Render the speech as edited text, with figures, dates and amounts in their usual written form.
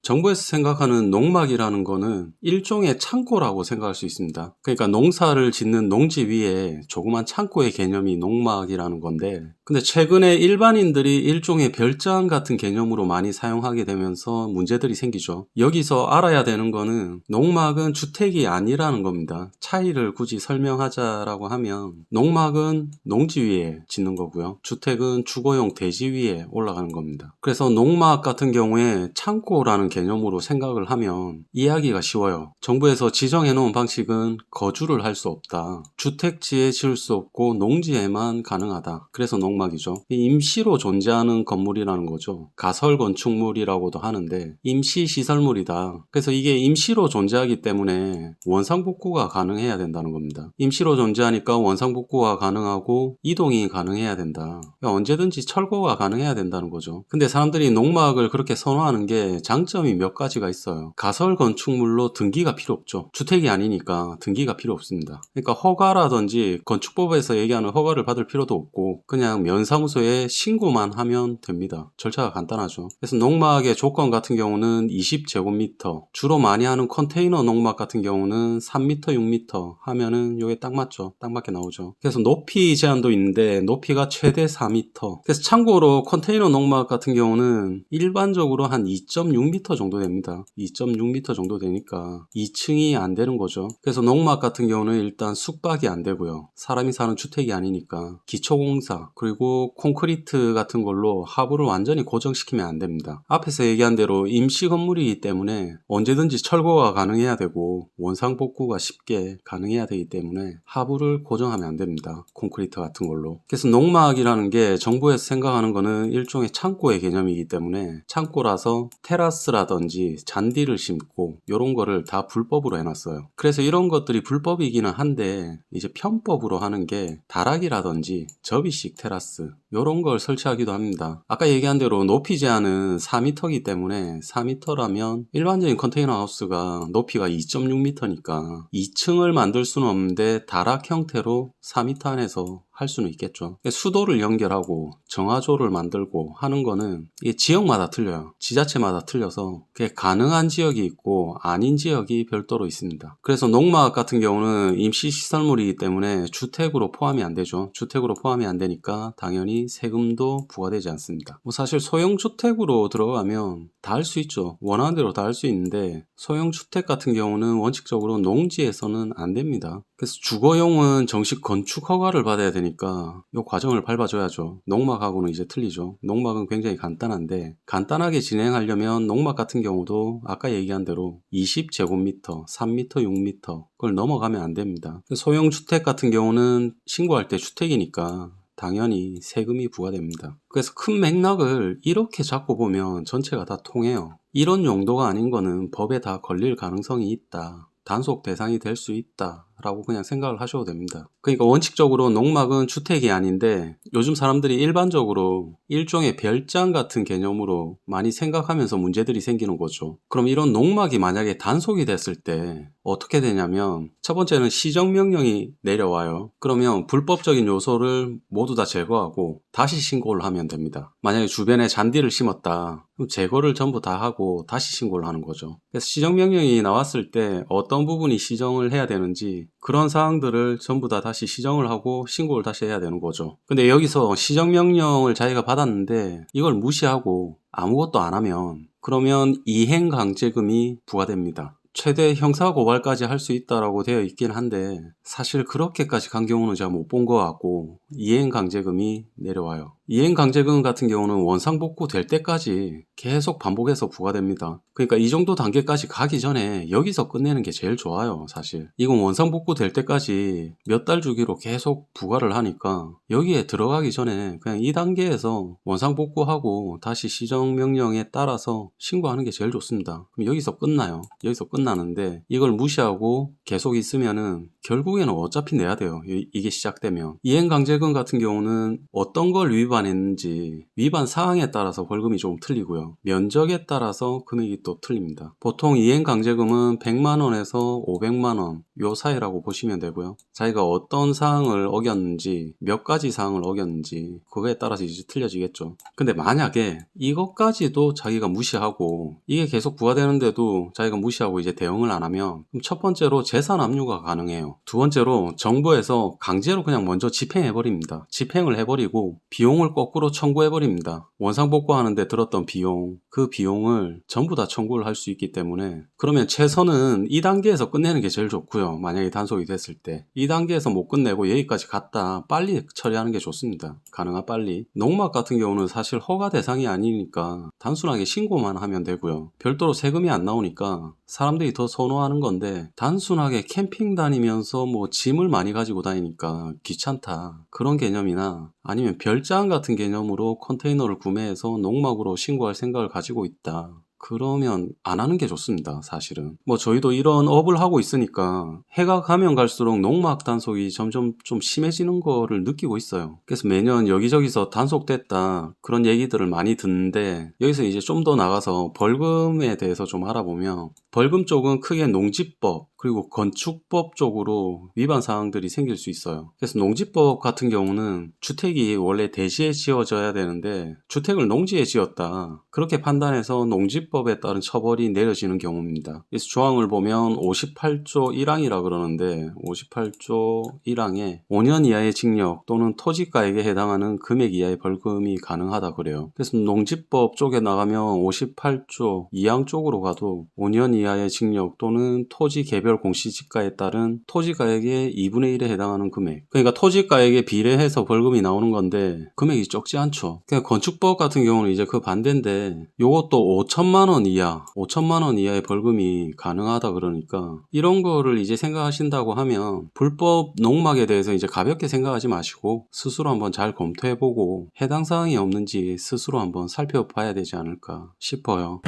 정부에서 생각하는 농막이라는 거는 일종의 창고라고 생각할 수 있습니다. 그러니까 농사를 짓는 농지 위에 조그만 창고의 개념이 농막이라는 건데, 근데 최근에 일반인들이 일종의 별장 같은 개념으로 많이 사용하게 되면서 문제들이 생기죠. 여기서 알아야 되는 거는 농막은 주택이 아니라는 겁니다. 차이를 굳이 설명하자라고 하면 농막은 농지 위에 짓는 거고요. 주택은 주거용 대지 위에 올라가는 겁니다. 그래서 농막 같은 경우에 창고라는 개념으로 생각을 하면 이해하기가 쉬워요. 정부에서 지정해 놓은 방식은 거주를 할 수 없다. 주택지에 지을 수 없고 농지에만 가능하다. 그래서 농막이죠. 임시로 존재하는 건물이라는 거죠. 가설 건축물이라고도 하는데 임시 시설물이다. 그래서 이게 임시로 존재하기 때문에 원상복구가 가능해야 된다는 겁니다. 임시로 존재하니까 원상복구가 가능하고 이동이 가능해야 된다. 그러니까 언제든지 철거가 가능해야 된다는 거죠. 근데 사람들이 농막을 그렇게 선호하는 게 장점이 몇 가지가 있어요. 가설 건축물로 등기가 필요 없죠. 주택이 아니니까 등기가 필요 없습니다. 그러니까 허가라든지 건축법에서 얘기하는 허가를 받을 필요도 없고 그냥 면사무소에 신고만 하면 됩니다. 절차가 간단하죠. 그래서 농막의 조건 같은 경우는 20제곱미터, 주로 많이 하는 컨테이너 농막 같은 경우는 3m, 6m 하면은 요게 딱 맞죠. 딱 맞게 나오죠. 그래서 높이 제한도 있는데 높이가 최대 4m. 그래서 참고로 컨테이너 농막 같은 경우는 일반적으로 한 2.6m 정도 됩니다. 2.6m 정도 되니까 2층이 안 되는 거죠. 그래서 농막 같은 경우는 일단 숙박이 안 되고요. 사람이 사는 주택이 아니니까 기초공사 그리고 콘크리트 같은 걸로 하부를 완전히 고정시키면 안 됩니다. 앞에서 얘기한 대로 임시 건물이기 때문에 언제든지 철거가 가능해야 되고 원상복구가 쉽게 가능해야 되기 때문에 하부를 고정하면 안 됩니다. 콘크리트 같은 걸로. 그래서 농막이라는 게 정부에서 생각하는 거는 일종의 창고의 개념이기 때문에 창고라서 테라스라든지 잔디를 심고 이런 거를 다 불법으로 해놨어요. 그래서 이런 것들이 불법이기는 한데 이제 편법으로 하는 게 다락이라든지 접이식 테라스 이런 걸 설치하기도 합니다. 아까 얘기한 대로 높이 제한은 4m이기 때문에 4m라면 일반적인 컨테이너 하우스가 높이가 2.6m니까 2층을 만들 수는 없는데 다락 형태로 4m 안에서 할 수는 있겠죠. 수도를 연결하고 정화조를 만들고 하는 거는 이게 지역마다 틀려요. 지자체마다 틀려서 그게 가능한 지역이 있고 아닌 지역이 별도로 있습니다. 그래서 농막 같은 경우는 임시시설물이기 때문에 주택으로 포함이 안 되죠. 주택으로 포함이 안 되니까 당연히 세금도 부과되지 않습니다. 사실 소형주택으로 들어가면 다 할 수 있죠. 원하는 대로 다 할 수 있는데 소형주택 같은 경우는 원칙적으로 농지에서는 안 됩니다. 그래서 주거용은 정식 건축 허가를 받아야 되니까 이 과정을 밟아줘야죠. 농막하고는 이제 틀리죠. 농막은 굉장히 간단한데 간단하게 진행하려면 농막 같은 경우도 아까 얘기한 대로 20제곱미터, 3m, 6m 그걸 넘어가면 안 됩니다. 소형주택 같은 경우는 신고할 때 주택이니까 당연히 세금이 부과됩니다. 그래서 큰 맥락을 이렇게 잡고 보면 전체가 다 통해요. 이런 용도가 아닌 거는 법에 다 걸릴 가능성이 있다. 단속 대상이 될 수 있다 라고 그냥 생각을 하셔도 됩니다. 그러니까 원칙적으로 농막은 주택이 아닌데 요즘 사람들이 일반적으로 일종의 별장 같은 개념으로 많이 생각하면서 문제들이 생기는 거죠. 그럼 이런 농막이 만약에 단속이 됐을 때 어떻게 되냐면 첫 번째는 시정명령이 내려와요. 그러면 불법적인 요소를 모두 다 제거하고 다시 신고를 하면 됩니다. 만약에 주변에 잔디를 심었다. 그럼 제거를 전부 다 하고 다시 신고를 하는 거죠. 그래서 시정명령이 나왔을 때 어떤 부분이 시정을 해야 되는지 그런 사항들을 전부 다 다시 시정을 하고 신고를 다시 해야 되는 거죠. 근데 여기서 시정명령을 자기가 받았는데 이걸 무시하고 아무것도 안 하면 그러면 이행강제금이 부과됩니다. 최대 형사고발까지 할 수 있다라고 되어 있긴 한데 사실 그렇게까지 간 경우는 제가 못 본 것 같고 이행강제금이 내려와요. 이행강제금 같은 경우는 원상복구 될 때까지 계속 반복해서 부과됩니다. 그러니까 이 정도 단계까지 가기 전에 여기서 끝내는 게 제일 좋아요. 사실 이건 원상복구 될 때까지 몇 달 주기로 계속 부과를 하니까 여기에 들어가기 전에 그냥 이 단계에서 원상복구하고 다시 시정명령에 따라서 신고하는 게 제일 좋습니다. 그럼 여기서 끝나요. 여기서 끝나는데 이걸 무시하고 계속 있으면은 결국에는 어차피 내야 돼요. 이게 시작되면. 이행강제금 같은 경우는 어떤 걸 위반 위반했는지 위반 사항에 따라서 벌금이 조금 틀리고요. 면적에 따라서 금액이 또 틀립니다. 보통 이행강제금은 100만원에서 500만원 요 사이라고 보시면 되고요. 자기가 어떤 사항을 어겼는지 몇 가지 사항을 어겼는지 그거에 따라서 이제 틀려지겠죠. 근데 만약에 이것까지도 자기가 무시하고 이게 계속 부과되는데도 자기가 무시하고 이제 대응을 안 하면 그럼 첫 번째로 재산 압류가 가능해요. 두 번째로 정부에서 강제로 그냥 먼저 집행해버립니다. 집행을 해버리고 비용을 거꾸로 청구해버립니다. 원상복구하는데 들었던 비용, 그 비용을 전부 다 청구를 할 수 있기 때문에 그러면 최선은 2단계에서 끝내는 게 제일 좋고요. 만약에 단속이 됐을 때 2단계에서 못 끝내고 여기까지 갔다 빨리 처리하는 게 좋습니다. 가능한 빨리. 농막 같은 경우는 사실 허가 대상이 아니니까 단순하게 신고만 하면 되고요. 별도로 세금이 안 나오니까 사람들이 더 선호하는 건데 단순하게 캠핑 다니면서 뭐 짐을 많이 가지고 다니니까 귀찮다 그런 개념이나 아니면 별장 같은 개념으로 컨테이너를 구매해서 농막으로 신고할 생각을 가지고 있다. 그러면 안 하는 게 좋습니다. 사실은 뭐 저희도 이런 업을 하고 있으니까 해가 가면 갈수록 농막 단속이 점점 좀 심해지는 거를 느끼고 있어요. 그래서 매년 여기저기서 단속됐다 그런 얘기들을 많이 듣는데 여기서 이제 좀 더 나가서 벌금에 대해서 좀 알아보면 벌금 쪽은 크게 농지법 그리고 건축법 쪽으로 위반 사항들이 생길 수 있어요. 그래서 농지법 같은 경우는 주택이 원래 대지에 지어져야 되는데 주택을 농지에 지었다 그렇게 판단해서 농지법에 따른 처벌이 내려지는 경우입니다. 그래서 조항을 보면 58조 1항이라 그러는데 58조 1항에 5년 이하의 징역 또는 토지가액에 해당하는 금액 이하의 벌금이 가능하다 그래요. 그래서 농지법 쪽에 나가면 58조 2항 쪽으로 가도 5년 이하의 징역 또는 토지 개별 공시지가에 따른 토지가액의 2분의 1에 해당하는 금액. 그러니까 토지가액에 비례해서 벌금이 나오는 건데 금액이 적지 않죠. 그러니까 건축법 같은 경우는 이제 그 반대인데 요것도 5천만 원 이하, 5천만 원 이하의 벌금이 가능하다 그러니까 이런 거를 이제 생각하신다고 하면 불법 농막에 대해서 이제 가볍게 생각하지 마시고 스스로 한번 잘 검토해보고 해당 사항이 없는지 스스로 한번 살펴봐야 되지 않을까 싶어요.